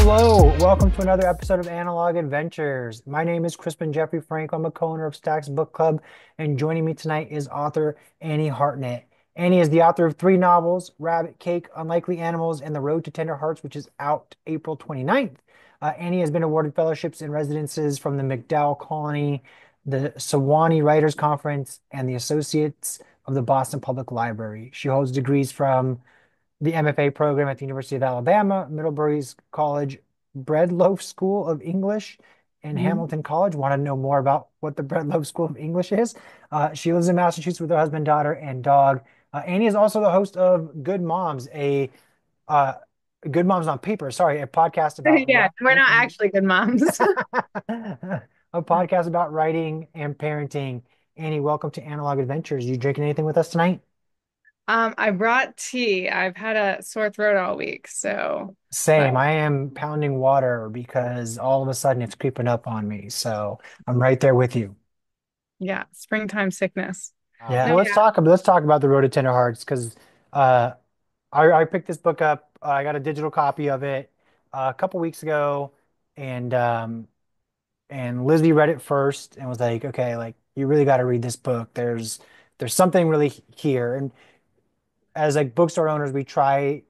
Hello, welcome to another episode of Analog Adventures. My name is Crispin Jeffrey Frank. I'm a co-owner of Stacks Book Club, and joining me tonight is author Annie Hartnett. Annie is the author of three novels, Rabbit Cake, Unlikely Animals, and The Road to Tender Hearts, which is out April 29th. Annie has been awarded fellowships and residences from the MacDowell Colony, the Sewanee Writers Conference, and the Associates of the Boston Public Library. She holds degrees from the MFA program at the University of Alabama, Middlebury's College Breadloaf School of English, and Mhm. Hamilton College. Want to know more about what the Breadloaf School of English is? She lives in Massachusetts with her husband, daughter, and dog. Annie is also the host of uh, Good Moms on Paper. Sorry, a podcast about Yeah, we're writing not and actually good moms. a podcast about writing and parenting. Annie, welcome to Analog Adventures. You drinking anything with us tonight? I brought tea. I've had a sore throat all week, so but Same. I am pounding water because all of a sudden it's creeping up on me. So I'm right there with you. yeah, springtime sickness. Yeah. No, Well, yeah. let's talk about the Road to Tender Hearts because uh, I picked this book up. I got a digital copy of it a couple weeks ago, and Lizzie read it first and was like, "Okay, like you really got to read this book. There's something really here." And as like bookstore owners, we try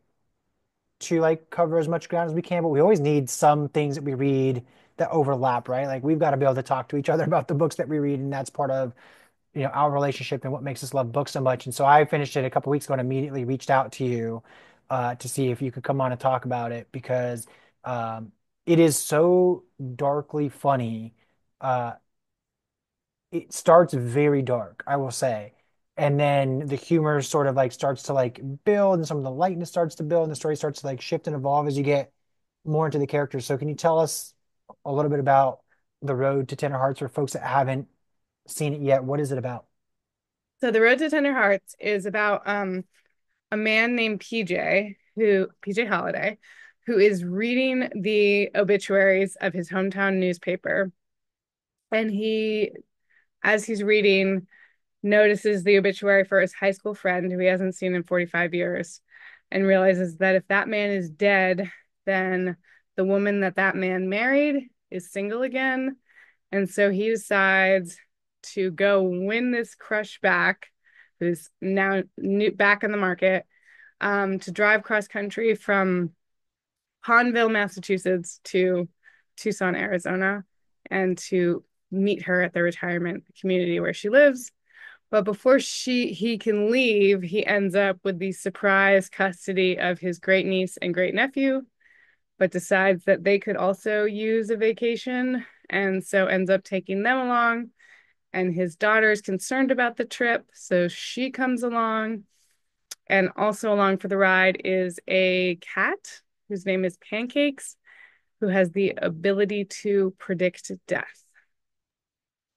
to like cover as much ground as we can, but we always need some things that we read that overlap, right? Like we've got to be able to talk to each other about the books that we read, and that's part of, our relationship and what makes us love books so much. And so I finished it a couple weeks ago and immediately reached out to you to see if you could come on and talk about it because um, it is so darkly funny. Uh, it starts very dark, I will say. And then the humor sort of like starts to like build and some of the lightness starts to build and the story starts to like shift and evolve as you get more into the characters. So can you tell us a little bit about The Road to Tender Hearts for folks that haven't seen it yet? What is it about? So The Road to Tender Hearts is about a man named PJ Holiday, who is reading the obituaries of his hometown newspaper. And as he's reading, notices the obituary for his high school friend who he hasn't seen in 45 years and realizes that if that man is dead, then the woman that man married is single again. And so he decides to go win this crush back, who's now back in the market, to drive cross country from Hahnville, Massachusetts to Tucson, Arizona, and to meet her at the retirement community where she lives. But before he can leave, he ends up with the surprise custody of his great niece and great nephew, but decides that they could also use a vacation, and so ends up taking them along. And his daughter is concerned about the trip, so she comes along. And also along for the ride is a cat whose name is Pancakes, who has the ability to predict death.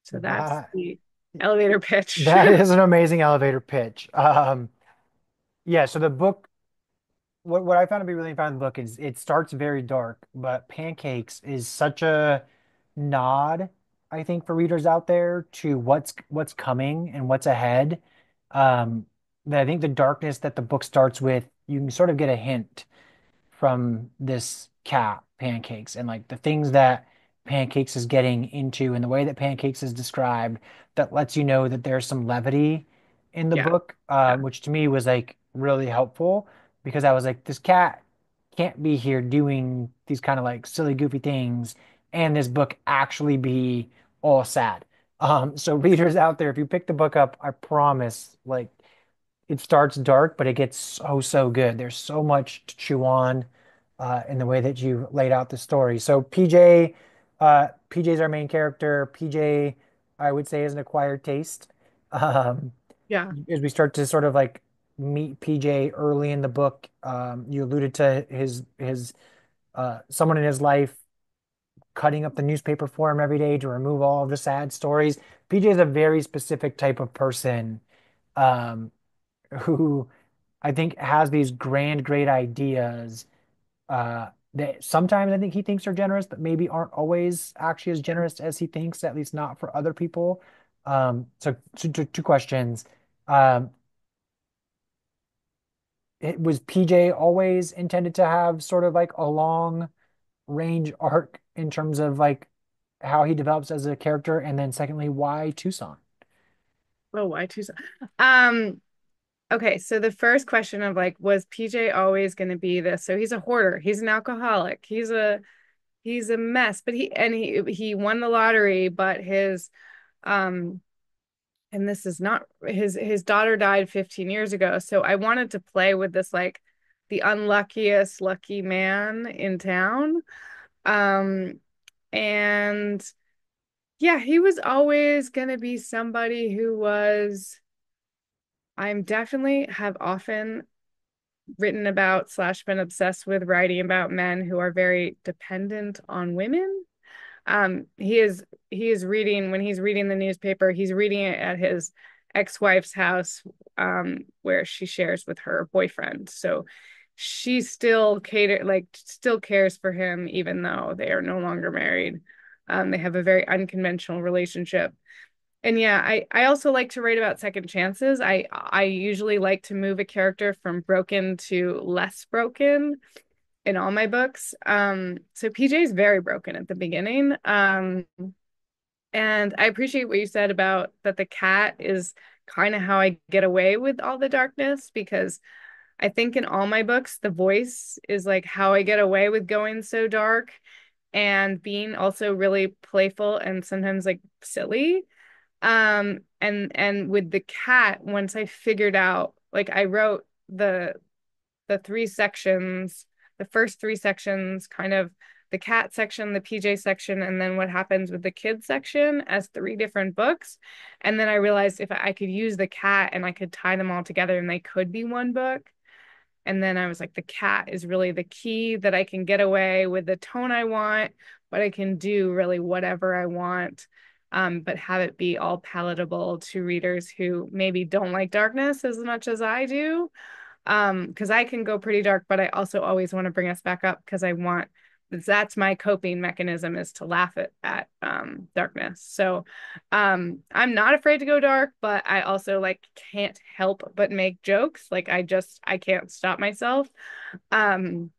So that's That the elevator pitch. that is an amazing elevator pitch. Yeah, so the book what I found to be really fun in the book is it starts very dark, but Pancakes is such a nod, I think, for readers out there to what's coming and what's ahead. Um, that I think the darkness that the book starts with, you can sort of get a hint from this cat, Pancakes, and like the things that Pancakes is getting into and the way that Pancakes is described that lets you know that there's some levity in the Yeah, book, yeah, which to me was like really helpful because I was like, this cat can't be here doing these kind of like silly, goofy things, and this book actually be all sad. So readers out there, if you pick the book up, I promise, like it starts dark, but it gets so good. There's so much to chew on in the way that you laid out the story. So PJ's our main character. PJ, I would say, is an acquired taste. Um, yeah. as we start to sort of like meet PJ early in the book, you alluded to his someone in his life cutting up the newspaper for him every day to remove all of the sad stories. PJ is a very specific type of person. Um, who I think has these grand, great ideas that sometimes I think he thinks are generous, but maybe aren't always actually as generous as he thinks, at least not for other people. So two questions. Um, was PJ always intended to have sort of like a long range arc in terms of like how he develops as a character? And then secondly, why Tucson? Oh, why Tucson? Um, okay, so the first question of like, was PJ always going to be this? So he's a hoarder, he's an alcoholic, he's a mess, but he won the lottery, but his um and this is not his daughter died 15 years ago. So I wanted to play with this like the unluckiest lucky man in town. Um and yeah, he was always going to be somebody who was I'm definitely have often written about slash been obsessed with writing about men who are very dependent on women. He is reading when he's reading the newspaper, he's reading it at his ex-wife's house, where she shares with her boyfriend. So she still cares for him even though they are no longer married. They have a very unconventional relationship. And yeah, I also like to write about second chances. I usually like to move a character from broken to less broken in all my books. So PJ is very broken at the beginning. And I appreciate what you said about that the cat is kind of how I get away with all the darkness because I think in all my books, the voice is like how I get away with going so dark and being also really playful and sometimes like silly. And with the cat, once I figured out, like I wrote the three sections, the first three sections, kind of the cat section, the PJ section, and then what happens with the kids section as three different books. And then I realized if I could use the cat and I could tie them all together and they could be one book. And then I was like, the cat is really the key that I can get away with the tone I want, but I can do really whatever I want, but have it be all palatable to readers who maybe don't like darkness as much as I do. Because I can go pretty dark, but I also always want to bring us back up because that's my coping mechanism is to laugh at darkness. So I'm not afraid to go dark, but I also like can't help but make jokes. Like I can't stop myself. Um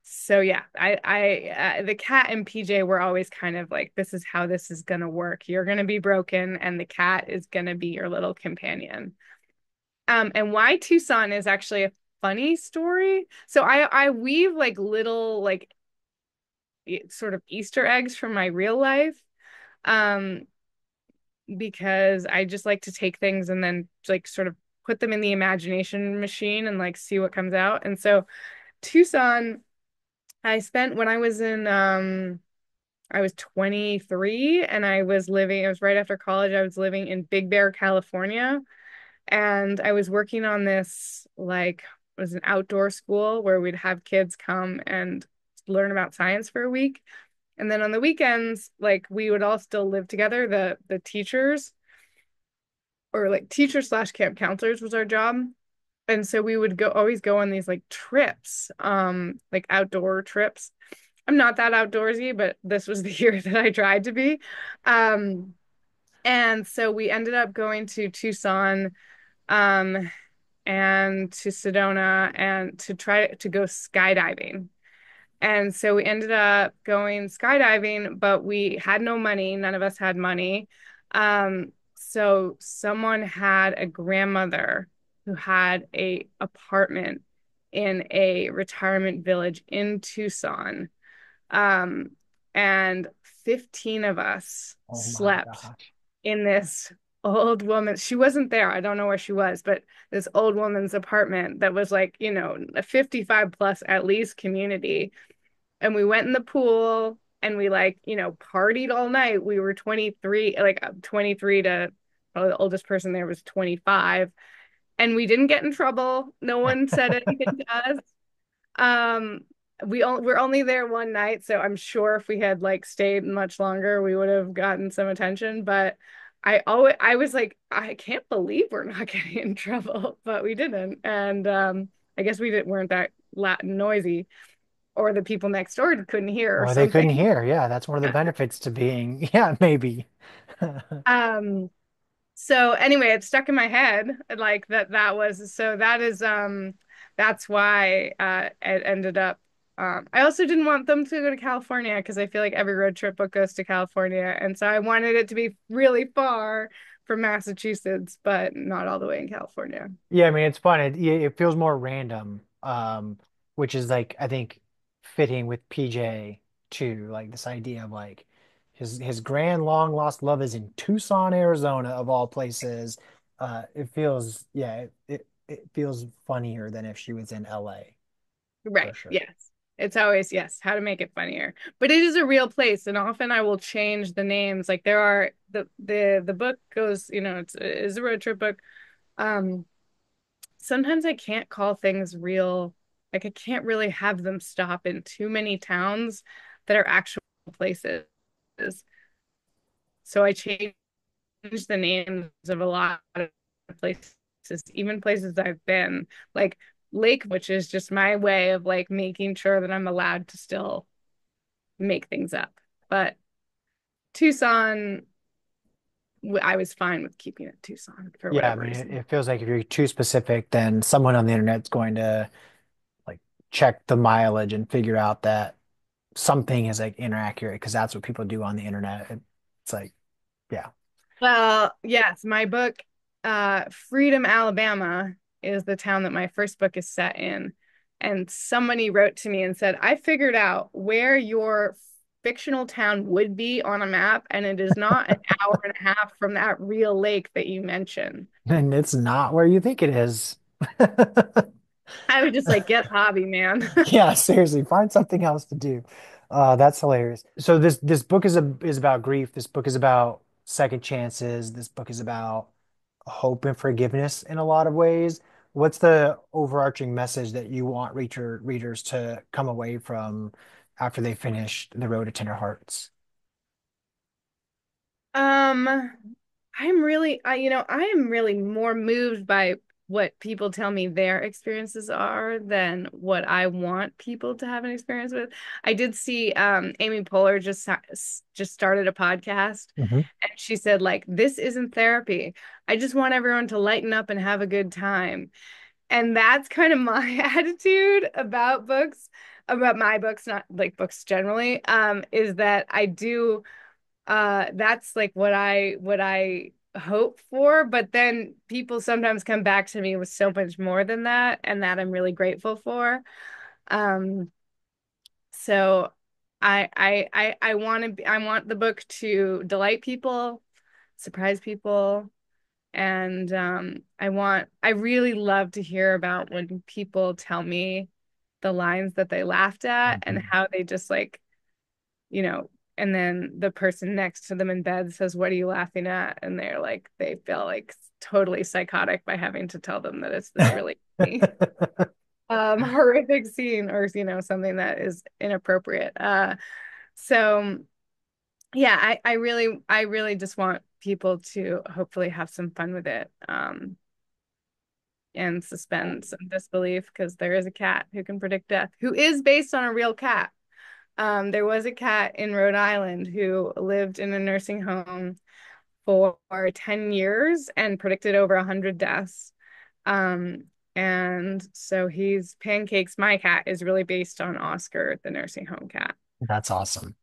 so yeah, the cat and PJ were always kind of like, this is how this is gonna work. You're gonna be broken, and the cat is gonna be your little companion. And why Tucson is actually a funny story. So I weave like little like sort of Easter eggs from my real life. Um, because I just like to take things and then like sort of put them in the imagination machine and like see what comes out. And so Tucson, I spent when I was 23 and I was right after college. I was living in Big Bear, California. And I was working on this, like, it was an outdoor school where we'd have kids come and learn about science for a week. And then on the weekends, like we would all still live together, the teachers or like teacher slash camp counselors was our job. And so we would always go on these like trips, like outdoor trips. I'm not that outdoorsy, but this was the year that I tried to be. Um, and so we ended up going to Tucson, um, and to Sedona and to try to go skydiving. And so we ended up going skydiving, but we had no money. None of us had money. So someone had a grandmother who had a apartment in a retirement village in Tucson. Um, and 15 of us Oh my slept gosh. in this old woman. She wasn't there. I don't know where she was, but this old woman's apartment that was like, a 55 plus at least community. And we went in the pool and we like, partied all night. We were 23, like 23 to probably the oldest person there was 25. And we didn't get in trouble. No one said anything to us. Um, we're only there one night, so I'm sure if we had like stayed much longer, we would have gotten some attention. But I was like, I can't believe we're not getting in trouble, but we didn't. And I guess weren't that loud and noisy, or the people next door couldn't hear or Or they couldn't something. hear. Yeah, that's one of the benefits to being, yeah, maybe. Um, so anyway, it stuck in my head like that's why it ended up I also didn't want them to go to California because I feel like every road trip book goes to California, and so I wanted it to be really far from Massachusetts, but not all the way in California. Yeah, I mean it's fun. It feels more random, which is like I think fitting with PJ too. Like this idea of like his grand long lost love is in Tucson, Arizona, of all places. It feels it feels funnier than if she was in LA for Right. sure. Yes. It's always, yes, how to make it funnier. But it is a real place, and often I will change the names. Like there are the book goes, it's a road trip book. Um, Sometimes I can't call things real. Like I can't really have them stop in too many towns that are actual places. So I changed the names of a lot of places, even places I've been, like Lake, which is just my way of like making sure that I'm allowed to still make things up. But Tucson, I was fine with keeping it Tucson for Yeah, I whatever mean reason. it feels like if you're too specific, then someone on the internet's going to like check the mileage and figure out that something is like inaccurate because that's what people do on the internet. It's like, yeah. Well, yes, my book, Freedom, Alabama, is the town that my first book is set in. And somebody wrote to me and said, I figured out where your fictional town would be on a map, and it is not an hour and a half from that real lake that you mentioned. And it's not where you think it is. I was just like, get a hobby, man. Yeah, seriously, find something else to do. That's hilarious. So this book is about grief. This book is about second chances. This book is about hope and forgiveness in a lot of ways. What's the overarching message that you want readers to come away from after they finish The Road to Tender Hearts? Um, I am really more moved by what people tell me their experiences are than what I want people to have an experience with. I did see Amy Poehler just started a podcast, Hmm. and she said like this isn't therapy. I just want everyone to lighten up and have a good time. And that's kind of my attitude about books, about my books, not like books generally, is that I do that's like what I hope for, but then people sometimes come back to me with so much more than that, and that I'm really grateful for. um so I want to I want the book to delight people, surprise people, and I really love to hear about when people tell me the lines that they laughed at and Hmm. how they just like, you know, and then the person next to them in bed says, "What are you laughing at?" And they're like, they feel like totally psychotic by having to tell them that it's this really funny, horrific scene, or something that is inappropriate. So yeah, I really just want people to hopefully have some fun with it, and suspend some disbelief because there is a cat who can predict death, who is based on a real cat. There was a cat in Rhode Island who lived in a nursing home for 10 years and predicted over 100 deaths. Um, and so he's Pancakes, my cat, is really based on Oscar, the nursing home cat. That's awesome.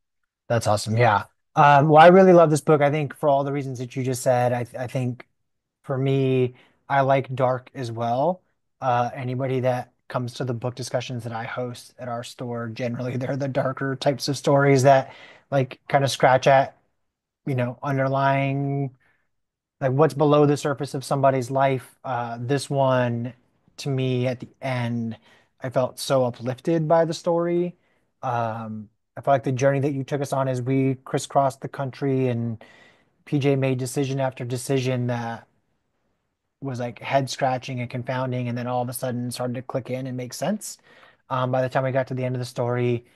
That's awesome. Yeah. Well, I really love this book. I think for all the reasons that you just said, I think for me, I like dark as well. Anybody that comes to the book discussions that I host at our store, generally they're the darker types of stories that like kind of scratch at, underlying like what's below the surface of somebody's life. This one, to me, at the end, I felt so uplifted by the story. I felt like the journey that you took us on as we crisscrossed the country and PJ made decision after decision that was like head scratching and confounding, and then all of a sudden started to click in and make sense. By the time we got to the end of the story,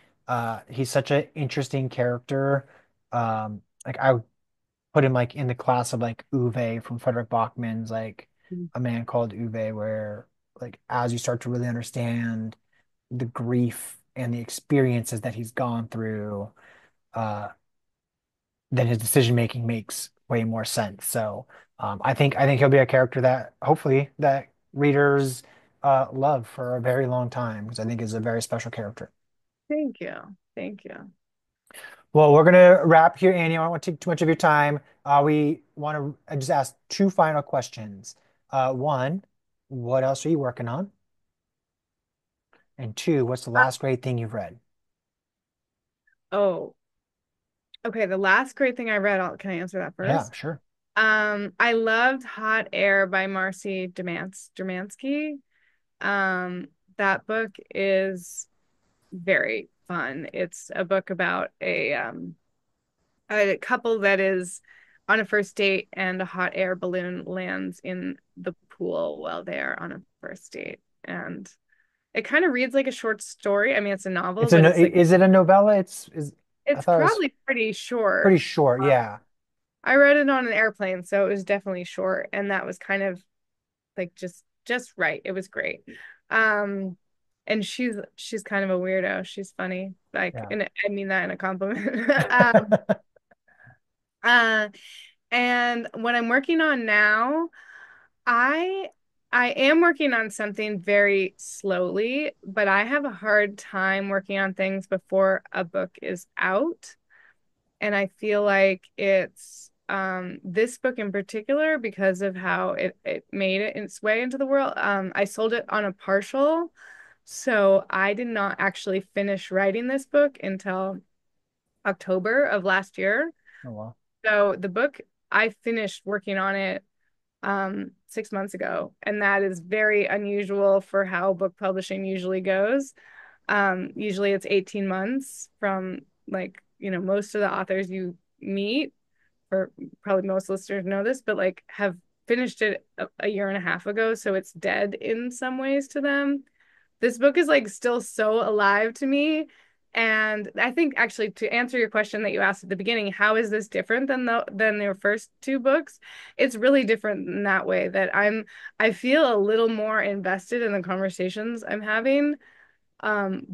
he's such an interesting character. Like I put him like in the class of like Uwe from Frederick Bachman's like A Man Called Uwe, where like as you start to really understand the grief and the experiences that he's gone through, uh, then his decision making makes way more sense. So I think he'll be a character that hopefully that readers love for a very long time because I think he's a very special character. Thank you. Thank you. Well, we're gonna wrap here, Annie. I don't want to take too much of your time. We want to just ask two final questions. One, what else are you working on? And two, what's the last great thing you've read? Oh, okay. The last great thing I read, can I answer that Yeah, first? sure. I loved Hot Air by Marcy Dramansky. That book is very fun. It's a book about a couple that is on a first date and a hot air balloon lands in the pool while they're on a first date. And it kind of reads like a short story. I mean, it's a novel, It's a but no, it's like is it a novella? I it's thought it was probably pretty short. pretty short. Yeah. I read it on an airplane, so it was definitely short, and that was kind of like just right. It was great. Um, and she's kind of a weirdo. She's funny. Like, Yeah. and I mean that in a compliment. Uh, and what I'm working on now, I I am working on something very slowly, but I have a hard time working on things before a book is out. And I feel like it's this book in particular because of how it made it its way into the world. I sold it on a partial, so I did not actually finish writing this book until October of last year. Oh, well. So the book, I finished working on it 6 months ago, and that is very unusual for how book publishing usually goes. Usually it's 18 months from, like, most of the authors you meet, or probably most listeners know this, but like have finished it a year and a half ago, so it's dead in some ways to them. This book is like still so alive to me. And I think, actually, to answer your question that you asked at the beginning, how is this different than their first two books? It's really different in that way that I feel a little more invested in the conversations I'm having,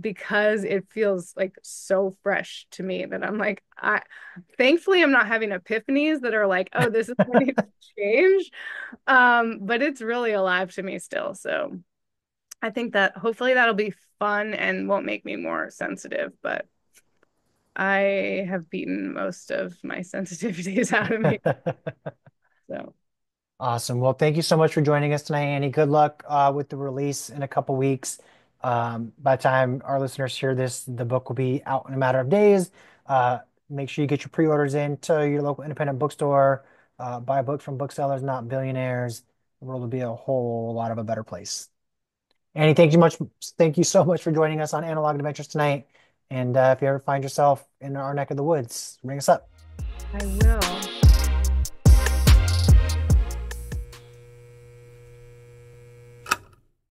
because it feels like so fresh to me that I'm like, I thankfully I'm not having epiphanies that are like, oh, this is what needs to change. But it's really alive to me still. So I think that hopefully that'll be fun and won't make me more sensitive, but I have beaten most of my sensitivities out of me. So Awesome. Well, thank you so much for joining us tonight, Annie. Good luck with the release in a couple weeks. By the time our listeners hear this, the book will be out in a matter of days. Uh, Make sure you get your pre-orders in to your local independent bookstore. Buy books from booksellers, not billionaires. The world will be a whole lot of a better place. Annie, thank you much. Thank you so much for joining us on Analog Adventures tonight. And if you ever find yourself in our neck of the woods, ring us up. I will.